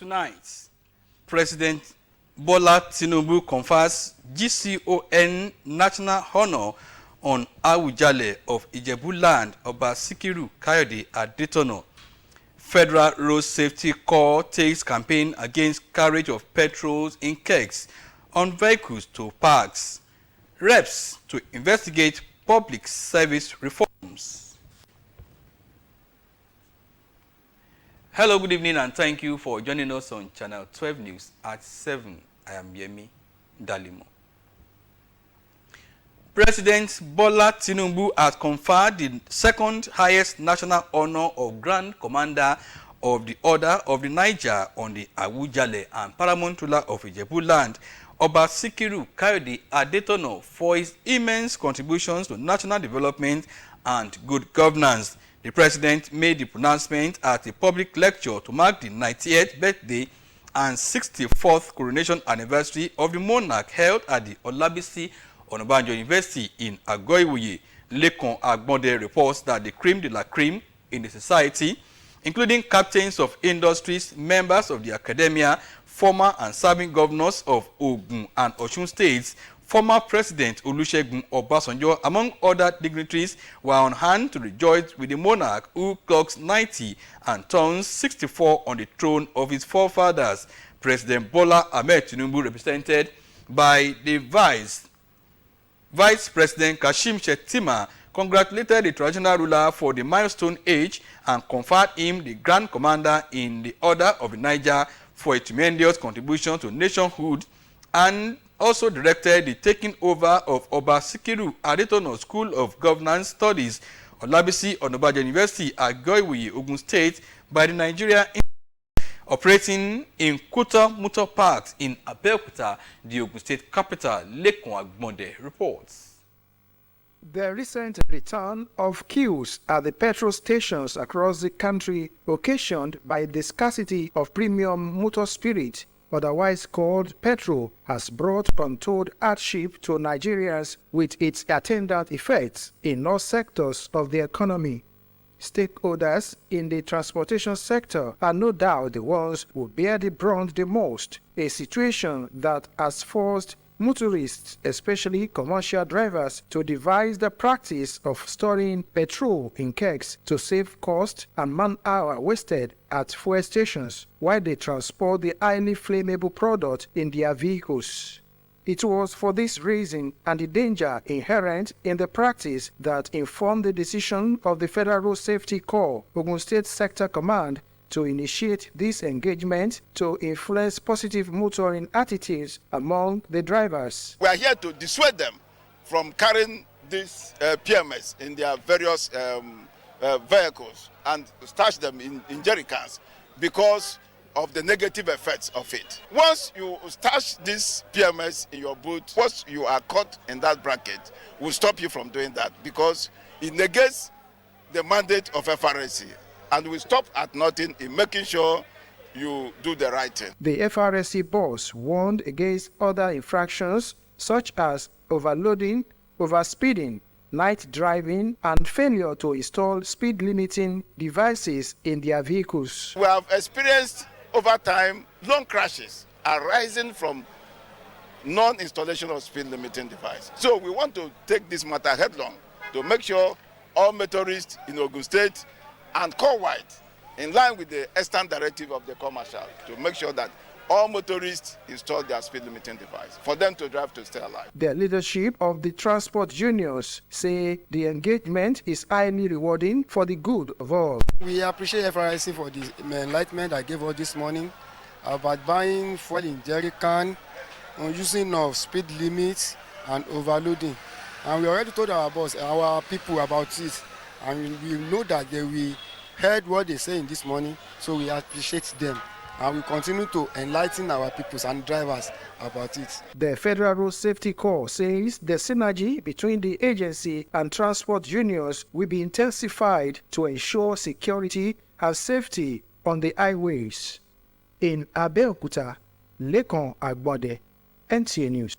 Tonight, President Bola Tinubu confers GCON national honor on Awujale of Ijebu-Land, Oba Sikiru Kayode Adetono. Federal Road Safety Corps takes campaign against carriage of petrols in kegs on vehicles to parks. Reps to investigate public service reforms. Hello, good evening, and thank you for joining us on Channel 12 News at 7. I am Yemi Dalimo. President Bola Tinubu has conferred the second highest national honor of Grand Commander of the Order of the Niger on the Awujale and paramount ruler of Ijebu-Land, Oba Sikiru Kayode Adetono, for his immense contributions to national development and good governance. The president made the pronouncement at a public lecture to mark the 90th birthday and 64th coronation anniversary of the monarch held at the Olabisi Onabanjo University in Agoiwoye. Lekon Agbonde reports that the cream de la cream in the society, including captains of industries, members of the academia, former and serving governors of Ogun and Osun states, former President Olusegun Obasanjo, among other dignitaries, were on hand to rejoice with the monarch who clocks 90 and turns 64 on the throne of his forefathers. President Bola Ahmed Tinubu, represented by the Vice President Kashim Shettima, congratulated the traditional ruler for the milestone age and conferred him the Grand Commander in the Order of the Niger for a tremendous contribution to nationhood, and also directed the taking over of Oba Sikiru Adetono School of Governance Studies, Olabisi Onabanjo University at Agoiwoye, Ogun State, by the Nigeria operating in Kuta Motor Parks in Abeokuta, the Ogun State capital. Lekon Agbonde reports. The recent return of queues at the petrol stations across the country, occasioned by the scarcity of premium motor spirit, otherwise called petrol, has brought untold hardship to Nigerians, with its attendant effects in all sectors of the economy. Stakeholders in the transportation sector are no doubt the ones who bear the brunt the most, a situation that has forced motorists, especially commercial drivers, to devise the practice of storing petrol in kegs to save cost and man-hour wasted at fuel stations while they transport the highly flammable product in their vehicles. It was for this reason and the danger inherent in the practice that informed the decision of the Federal Road Safety Corps, Ogun State Sector Command, to initiate this engagement to influence positive motoring attitudes among the drivers. We are here to dissuade them from carrying these PMS in their various vehicles and stash them in jerry cans because of the negative effects of it. Once you stash this PMS in your boot, once you are caught in that bracket, will stop you from doing that because it negates the mandate of FRSC. And we stop at nothing in making sure you do the right thing. The FRSC boss warned against other infractions such as overloading, overspeeding, night driving, and failure to install speed limiting devices in their vehicles. We have experienced over time long crashes arising from non-installation of speed limiting device. So we want to take this matter headlong to make sure all motorists in Ogun State and corps-wide, in line with the extant directive of the commercial, to make sure that all motorists install their speed limiting device for them to drive to stay alive. The leadership of the transport unions say the engagement is highly rewarding for the good of all. We appreciate FRIC for the enlightenment I gave us this morning about buying fuel in jerry can, on using of speed limits and overloading. And we already told our boss, our people about it. And we know that we heard what they say in this morning, so we appreciate them. And we continue to enlighten our people and drivers about it. The Federal Road Safety Corps says the synergy between the agency and transport unions will be intensified to ensure security and safety on the highways. In Abeokuta, Lekon Agbonde, NTA News.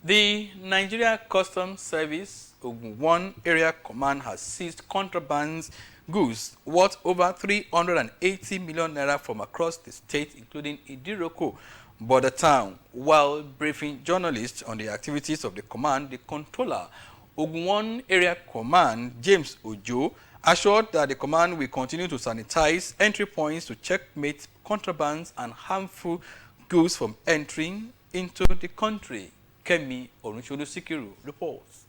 The Nigeria Customs Service Ogun 1 Area Command has seized contrabands goods worth over 380 million naira from across the state, including Idiroko border town. While briefing journalists on the activities of the command, the controller, Ogun 1 Area Command, James Ojo, assured that the command will continue to sanitize entry points to checkmate contrabands and harmful goods from entering into the country. Kemi Orunsolu reports.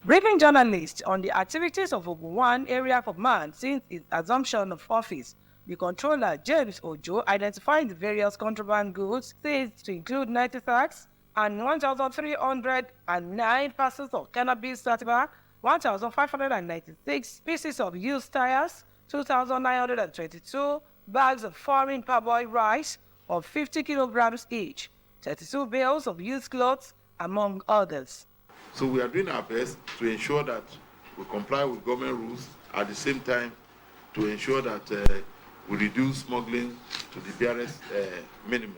Briefing journalists on the activities of Ogun 1 Area Command since its assumption of office, the controller, James Ojo, identified the various contraband goods seized to include 90 sacks and 1,309 parcels of cannabis sativa, 1,596 pieces of used tires, 2,922 bags of foreign parboiled rice of 50 kilograms each, 32 bales of used clothes, among others. So we are doing our best to ensure that we comply with government rules, at the same time to ensure that we reduce smuggling to the barest minimum.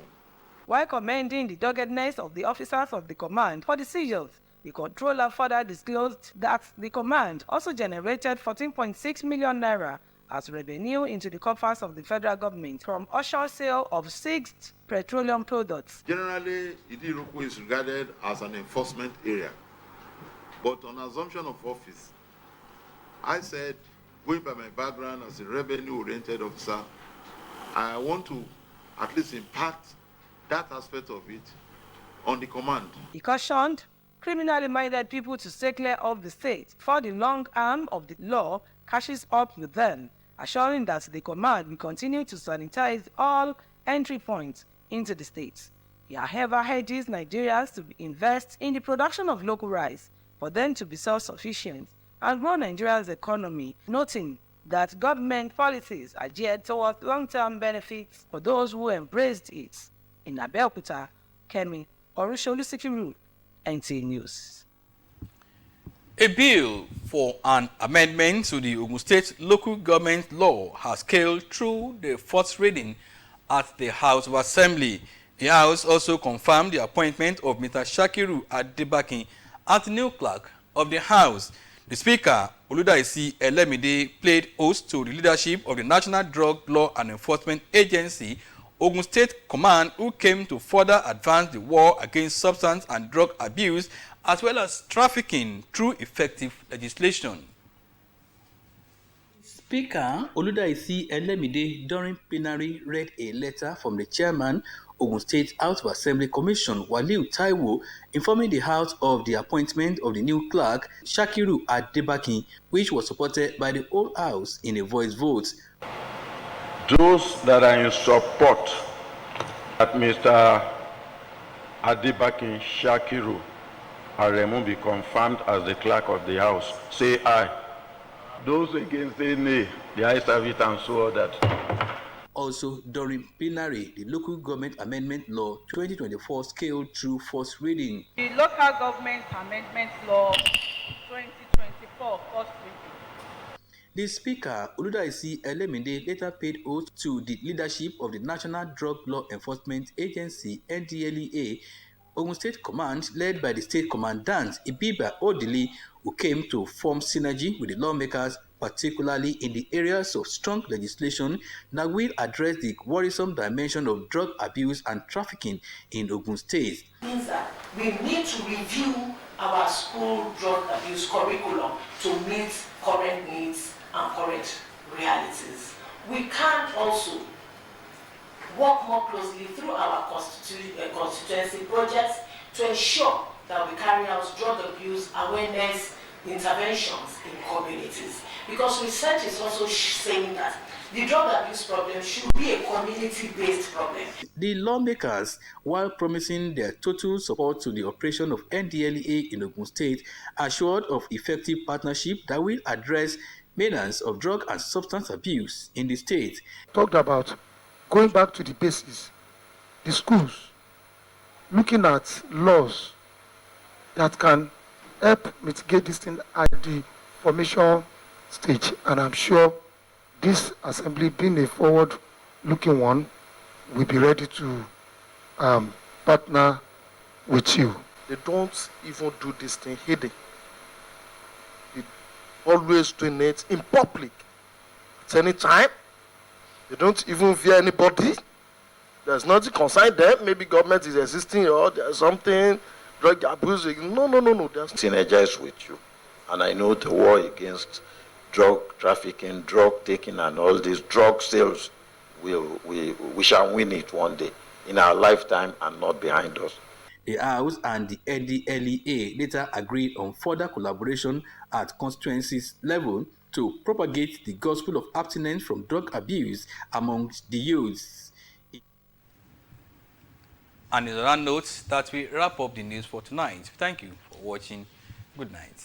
While commending the doggedness of the officers of the command for the seizures, the controller further disclosed that the command also generated 14.6 million naira as revenue into the coffers of the federal government from usher sale of seized petroleum products. Generally, Idiroko is regarded as an enforcement area. But on assumption of office, I said, going by my background as a revenue-oriented officer, I want to at least impact that aspect of it on the command. He cautioned criminally minded people to stay clear of the state before the long arm of the law catches up with them, assuring that the command will continue to sanitize all entry points into the state. He, however, urges Nigerians to invest in the production of local rice for them to be self-sufficient and grow Nigeria's economy, noting that government policies are geared towards long-term benefits for those who embraced it. In Abeokuta, Kemi Orunsolu, NTA News. A bill for an amendment to the Ogun State local government law has scaled through the first reading at the House of Assembly. The House also confirmed the appointment of Mr. Shakiru Adebakin as the new clerk of the House. The Speaker, Oludaisi Elemide, played host to the leadership of the National Drug Law and Enforcement Agency, Ogun State Command, who came to further advance the war against substance and drug abuse, as well as trafficking through effective legislation. Speaker Oludaisi Elemide during plenary read a letter from the chairman, Ogun State House of Assembly Commission, Waliu Taiwo, informing the House of the appointment of the new clerk, Shakiru Adebakin, which was supported by the whole House in a voice vote. Those that are in support that Mr. Adebakin Shakiru Aremu be confirmed as the clerk of the House, say aye. Those against say nay. The ayes have it and so ordered. Also, during plenary, the Local Government Amendment Law 2024 scaled through first reading. The Local Government Amendment Law 2024 first reading. The Speaker, Oludaisi Elemide, later paid oath to the leadership of the National Drug Law Enforcement Agency, NDLEA, Ogun State Command, led by the State Commandant, Ibiba Odili, who came to form synergy with the lawmakers, particularly in the areas of strong legislation that will address the worrisome dimension of drug abuse and trafficking in Ogun State. Means that we need to review our school drug abuse curriculum to meet current needs and current realities. We can also work more closely through our constituency projects to ensure that we carry out drug abuse awareness interventions in communities. Because research is also saying that the drug abuse problem should be a community-based problem. The lawmakers, while promising their total support to the operation of NDLEA in Ogun State, assured of effective partnership that will address maintenance of drug and substance abuse in the state. Talked about going back to the basics, the schools, looking at laws that can help mitigate this thing at the formation stage. And I'm sure this assembly, being a forward-looking one, will be ready to partner with you. They don't even do this thing hidden. The always doing it in public. At any time, they don't even fear anybody. There's nothing concern them. Maybe government is existing or there's something, drug abuse. No. There's synergize with you. And I know the war against drug trafficking, drug taking, and all these drug sales, we shall win it one day in our lifetime and not behind us. The House and the NDLEA later agreed on further collaboration at constituencies level to propagate the gospel of abstinence from drug abuse amongst the youths. And it's on that note that we wrap up the news for tonight. Thank you for watching. Good night.